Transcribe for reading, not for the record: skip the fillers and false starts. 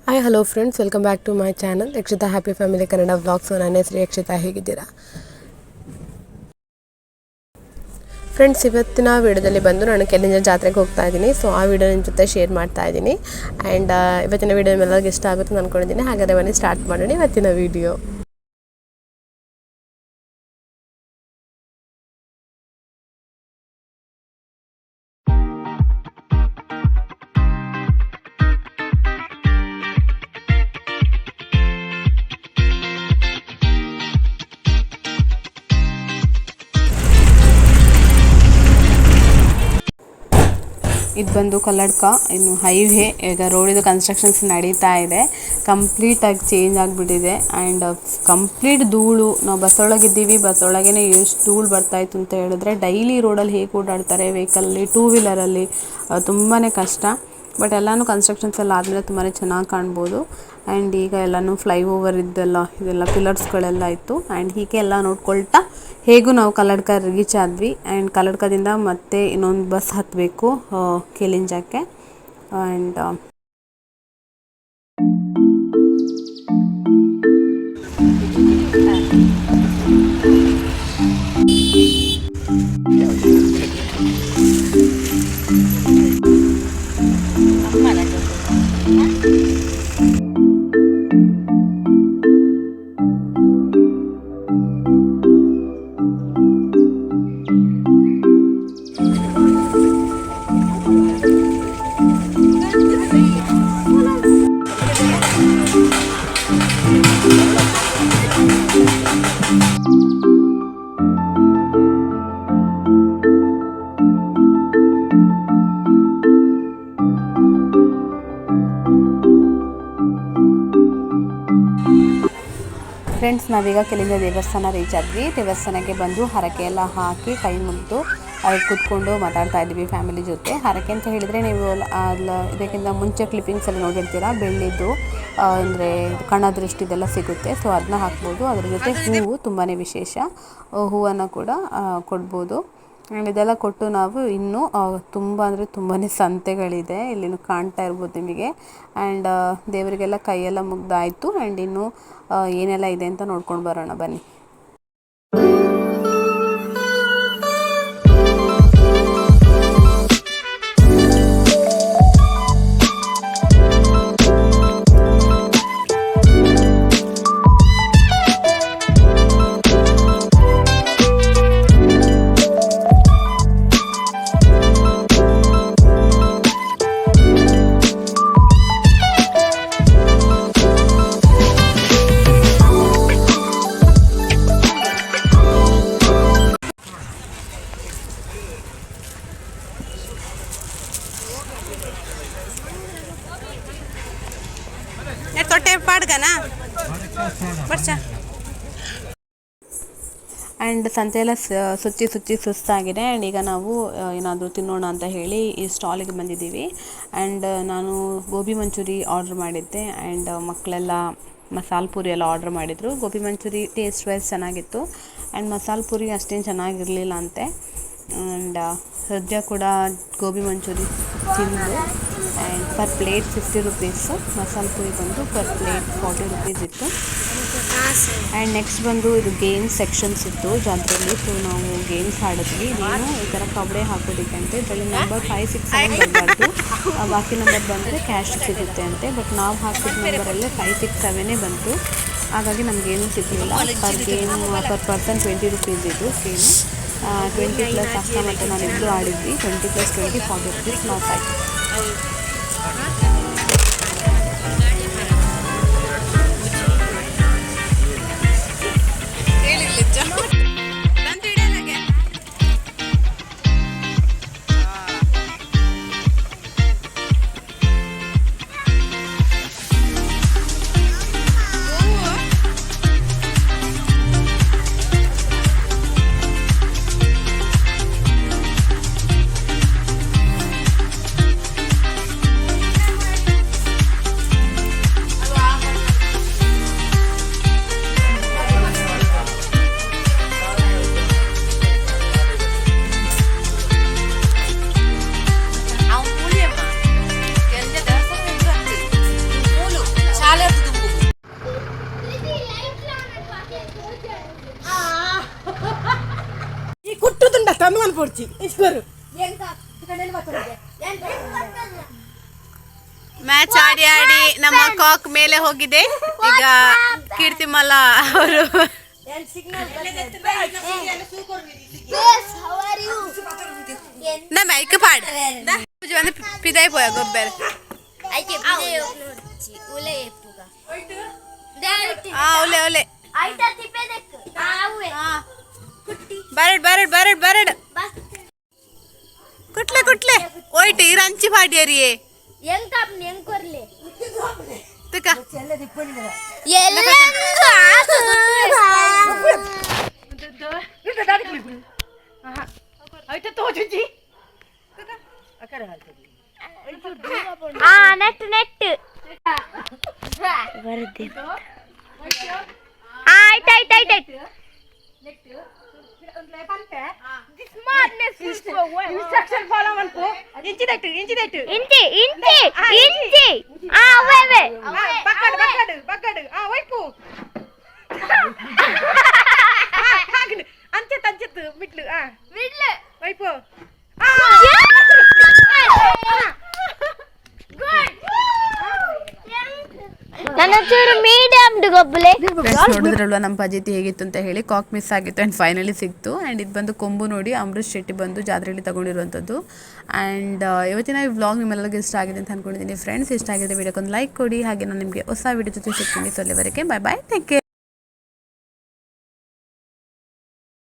Hi hello friends, welcome back to my channel Yakshita happy family Kannada vlogs. ನನ್ನ ಹೆಸರು ಯಕ್ಷಿತಾ. ಹೇಗಿದ್ದೀರಾ friends? ಇವತ್ತಿನ ವಿಡಿಯೋದಲ್ಲಿ ಬಂದು ನಾನು ಕೆಲಿಂಜ ಜಾತ್ರೆಗೆ ಹೋಗ್ತಾ ಇದ್ದೀನಿ. ಸೊ ಆ ವಿಡಿಯೋ ನಿಮ್ಮ ಜೊತೆ ಶೇರ್ ಮಾಡ್ತಾ ಇದ್ದೀನಿ. ಆ್ಯಂಡ್ ಇವತ್ತಿನ ವಿಡಿಯೋ ಎಲ್ಲರಿಗೂ ಇಷ್ಟ ಆಗುತ್ತೆ ಅಂದ್ಕೊಂಡಿದ್ದೀನಿ. ಹಾಗಾದರೆ ಬನ್ನಿ ಸ್ಟಾರ್ಟ್ ಮಾಡೋಣ ಇವತ್ತಿನ ವಿಡಿಯೋ. ಇದು ಬಂದು ಕಲ್ಲಡ್ಕ, ಇನ್ನು ಹೈವೇ. ಈಗ ರೋಡಿದು ಕನ್ಸ್ಟ್ರಕ್ಷನ್ಸ್ ನಡೀತಾ ಇದೆ. ಕಂಪ್ಲೀಟಾಗಿ ಚೇಂಜ್ ಆಗಿಬಿಟ್ಟಿದೆ ಆ್ಯಂಡ್ ಕಂಪ್ಲೀಟ್ ಧೂಳು. ನಾವು ಬಸ್ ಒಳಗಿದ್ದೀವಿ, ಬಸ್ ಒಳಗೇ ಎಷ್ಟು ಧೂಳು ಬರ್ತಾಯಿತ್ತು ಅಂತ ಹೇಳಿದ್ರೆ, ಡೈಲಿ ರೋಡಲ್ಲಿ ಹೇಗೆ ಓಡಾಡ್ತಾರೆ ವೆಹಿಕಲ್ಲಿ, ಟೂ ವೀಲರಲ್ಲಿ, ತುಂಬಾ ಕಷ್ಟ. ಬಟ್ ಎಲ್ಲನೂ ಕನ್ಸ್ಟ್ರಕ್ಷನ್ಸ್ ಎಲ್ಲ ಆದಮೇಲೆ ತುಂಬಾ ಚೆನ್ನಾಗಿ ಕಾಣ್ಬೋದು. ಆ್ಯಂಡ್ ಈಗ ಎಲ್ಲನೂ ಫ್ಲೈಓವರ್ ಇದೆಲ್ಲ ಪಿಲ್ಲರ್ಸ್ಗಳೆಲ್ಲ ಇತ್ತು. ಆ್ಯಂಡ್ ಹೀಗೆ ಎಲ್ಲ ನೋಡ್ಕೊಳ್ತಾ ಹೇಗೂ ನಾವು ಕಲ್ಲಡ್ಕ ರೀಚ್ ಆದ್ವಿ. ಆ್ಯಂಡ್ ಕಲ್ಲಡ್ಕದಿಂದ ಮತ್ತೆ ಇನ್ನೊಂದು ಬಸ್ ಹತ್ತಬೇಕು ಕೆಲಿಂಜಕ್ಕೆ. ಆ್ಯಂಡ್ ಫ್ರೆಂಡ್ಸ್, ನಾವೀಗ ಕೆಲಿಂಜ ದೇವಸ್ಥಾನ ರೀಚ್ ಆದ್ವಿ. ದೇವಸ್ಥಾನಕ್ಕೆ ಬಂದು ಹರಕೆ ಎಲ್ಲ ಹಾಕಿ ಕೈ ಮುಗಿದು ಅಲ್ಲಿ ಕೂತ್ಕೊಂಡು ಮಾತಾಡ್ತಾ ಇದ್ವಿ ಫ್ಯಾಮಿಲಿ ಜೊತೆ. ಹರಕೆ ಅಂತ ಹೇಳಿದರೆ, ನೀವು ಇದಕ್ಕಿಂತ ಮುಂಚೆ ಕ್ಲಿಪ್ಪಿಂಗ್ಸ್ ಎಲ್ಲ ನೋಡಿರ್ತೀರ. ಬೆಳ್ಳಿದ್ದು ಅಂದರೆ ಕಣ್ಣ ದೃಷ್ಟಿ ಇದೆಲ್ಲ ಸಿಗುತ್ತೆ. ಸೊ ಅದನ್ನ ಹಾಕ್ಬೋದು. ಅದ್ರ ಜೊತೆ ಹೂವು ತುಂಬಾ ವಿಶೇಷ, ಹೂವನ್ನು ಕೂಡ ಕೊಡ್ಬೋದು. ಆ್ಯಂಡ್ ಇದೆಲ್ಲ ಕೊಟ್ಟು ನಾವು ಇನ್ನೂ ತುಂಬ ಅಂದರೆ ತುಂಬಾ ಸಂತೆಗಳಿದೆ, ಇಲ್ಲಿ ಕಾಣ್ತಾ ಇರ್ಬೋದು ನಿಮಗೆ. ಆ್ಯಂಡ್ ದೇವರಿಗೆಲ್ಲ ಕೈಯೆಲ್ಲ ಮುಗ್ದಾಯಿತು. ಆ್ಯಂಡ್ ಇನ್ನು ಏನೆಲ್ಲ ಇದೆ ಅಂತ ನೋಡ್ಕೊಂಡು ಬರೋಣ ಬನ್ನಿ. ಆ್ಯಂಡ್ ಸಂತೆಯೆಲ್ಲ ಸುಚ್ಚಿ ಸುಸ್ತಾಗಿದೆ. ಆ್ಯಂಡ್ ಈಗ ನಾವು ಏನಾದರೂ ತಿನ್ನೋಣ ಅಂತ ಹೇಳಿ ಈ ಸ್ಟಾಲಿಗೆ ಬಂದಿದ್ದೀವಿ. ಆ್ಯಂಡ್ ನಾನು ಗೋಬಿ ಮಂಚೂರಿ ಆರ್ಡ್ರ್ ಮಾಡಿದ್ದೆ. ಆ್ಯಂಡ್ ಮಕ್ಕಳೆಲ್ಲ ಮಸಾಲೆ ಪೂರಿ ಎಲ್ಲ ಆರ್ಡ್ರ್ ಮಾಡಿದರು. ಗೋಬಿ ಮಂಚೂರಿ ಟೇಸ್ಟ್ ವೈಸ್ ಚೆನ್ನಾಗಿತ್ತು. ಆ್ಯಂಡ್ ಮಸಾಲೆ ಪೂರಿ ಅಷ್ಟೇನು ಚೆನ್ನಾಗಿರಲಿಲ್ಲ ಅಂತೆ. ಆ್ಯಂಡ್ ಸದ್ಯ ಕೂಡ ಗೋಬಿ ಮಂಚೂರಿ ತಿಂದು. And per plate 50 rupees. ಮಸಾಲೆ ಪೂರಿ ಬಂದು ಪರ್ ಪ್ಲೇಟ್ 40 ರುಪೀಸ್ ಇತ್ತು. ಆ್ಯಂಡ್ ನೆಕ್ಸ್ಟ್ ಬಂದು ಇದು ಗೇಮ್ಸ್ ಸೆಕ್ಷನ್ಸ್ ಇತ್ತು ಜಾತ್ರೆಯಲ್ಲಿ. ಸೊ ನಾವು ಗೇಮ್ಸ್ ಆಡಿದ್ವಿ. ನೀನು ಈ ಥರ ಕಬಡ್ಡಿ ಹಾಕೋದಕ್ಕಂತೆ ಇದರಲ್ಲಿ ನಂಬರ್ 5, 6, 7 ಬರಬಾರ್ದು. ಬಾಕಿ ನಂಬರ್ ಬಂದರೆ ಕ್ಯಾಶ್ ಸಿಗುತ್ತೆ ಅಂತೆ. ಬಟ್ ನಾವು ಹಾಕಿದ ನಂಬರಲ್ಲೇ 5, 6, 7 ಬಂತು. ಹಾಗಾಗಿ ನಮಗೇನು ಸಿಗಲಿಲ್ಲ. Per game per person 20 rupees ಇದು ಗೇಮು. 20+ ಅಷ್ಟ ಮತ್ತು ನಾವಿಬ್ಬರು ಆಡಿದ್ವಿ. 20+20 40 ರುಪೀಸ್ ಲಾಸ್ ಆಯಿತು. ಈ ಕುಟ್ಟುದುಂಡ ತಂದು ಅನ್ಪಡ್ಚಿ ಇಸ್ಕೋರು ಮ್ಯಾಚ್ ಆಡಿ ಆಡಿ ನಮ್ಮ ಕಾಕ್ ಮೇಲೆ ಹೋಗಿದೆ. ಈಗ ಕೀರ್ತಿಮಲ ಅವರು ಮೈಕ್ ಪಾಡ್ வந்து பிதாய் போயா கொப்பர் ओले ओले बरड बरड बरड बरड कुठले कुठले ओईट इरांची फाडी अरे यंग कापने यंग करले तुका नेट नेट वरदे आइट आइट आइट आइट स्मार्टनेस instruction follow ಮಾಡ್ಕೋ ಇಂಚಿ ದಟ್ಟು इंची इंची इंची आ वे वे ಬಕ್ಕಡ್ ಬಕ್ಕಡ್ ಬಕ್ಕಡ್ ಆ ವೈಪು ಹಾಗನೆ ಅಂಚೆತ್ ಅಂಚೆತ್ ಮಿಡ್ಲು ಆ ಮಿಡ್ಲು ವೈಪು ನನ್ನ ಚೂರು ಮೀಡಿಯಂ ಗೊಬ್ಬಲೆ ನೋಡಿದ್ರಲ್ವ ನಮ್ಮ ಪಜಿತಿ ಹೇಗಿತ್ತು ಅಂತ ಹೇಳಿ. ಕಾಕ್ ಮಿಸ್ ಆಗಿತ್ತು ಆ್ಯಂಡ್ ಫೈನಲಿ ಸಿಕ್ತು. ಆ್ಯಂಡ್ ಇದು ಬಂದು ಕೊಂಬು ನೋಡಿ ಅಮೃತ್ ಶೆಟ್ಟಿ ಬಂದು ಜಾತ್ರೆಯಲ್ಲಿ ತಗೊಂಡಿರುವಂಥದ್ದು. ಆ್ಯಂಡ್ ಇವತ್ತಿನ ಈ ವ್ಲಾಗ್ ನಿಮ್ಮೆಲ್ಲರಿಗೂ ಇಷ್ಟ ಆಗಿದೆ ಅಂತ ಅಂದ್ಕೊಂಡಿದ್ದೀನಿ ಫ್ರೆಂಡ್ಸ್. ಇಷ್ಟ ಆಗಿದೆ ವಿಡಿಯೋಕ್ಕೊಂದು ಲೈಕ್ ಕೊಡಿ. ಹಾಗೆ ನಾನು ನಿಮಗೆ ಹೊಸ ವಿಡಿಯೋ ಜೊತೆ ಸಿಗ್ತೀನಿ. ಸೊ ಅಲ್ಲಿವರೆಗೆ ಬಾಯ್ ಬಾಯ್, ಟೇಕ್ ಕೇರ್.